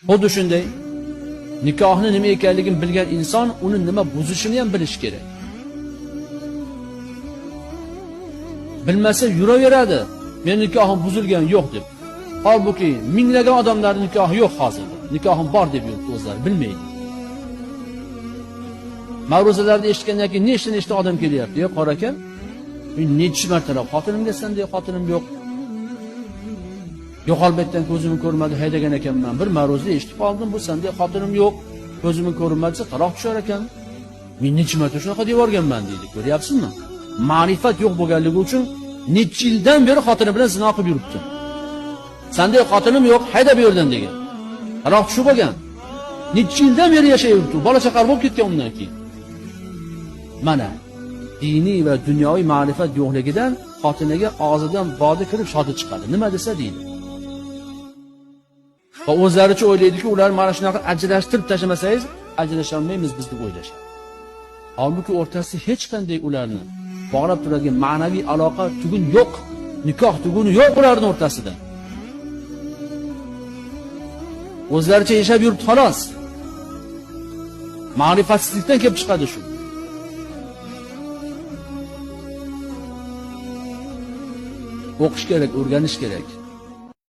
Xuddi shunday nikohni nima ekanligini bilgan inson uni nima buzishini ham bilish kerak. Bilmasa yuraveradi. Men nikohim buzilgan yo'q deb. Holbuki minglagan odamlarning nikohi yo'q hozirda. Nikohim bor deb yuribdi o'zlari, bilmaydi. Ma'ruzalarda eshitgandan keyin nechta odam kelyapti. "Ey qora aka, men necha martalab xotinimga sanday xotinim yo'q. Yo'qolbetdan ko'zimni ko'rmadi, haydagan ekanman. Bir ma'ruza eshitib qoldim, bu sanday xotinim yo'q. Ko'zimni ko'rmasa taloq tushar ekan. Men necha marta shunaqa deb yuborganman" deydi. Ko'ryapsizmi? Ma'rifat yo'q bo'lganligi uchun necha yildan beri xotini bilan zino qilib yuribdi. Sanday xotinim yo'q, haydab yurdim degan. Taloq tushib bo'lgan. Necha yildan beri yashayapti. Bola chaqar bo'lib ketgan undan keyin. Mana diniy va dunyoviy ma'rifat yo'qligidan xotiniga og'zidan bodi kirib shodi chiqadi. Nima desa deydi. Va o'zlaricha o'ylaydiki, ular mana shunaqa ajrashtirib tashlamasangiz, ajrasha olmaymiz biz deb o'ylashadi. Holbuki o'rtasida hech qanday ularni bog'lab turadigan ma'naviy aloqa tugun yo'q. Nikoh tuguni yo'q ularning o'rtasida. O'zlaricha yashab yuribdi xolos. Ma'rifatsizlikdan kelib chiqadi shu. O'qish kerak, o'rganish kerak.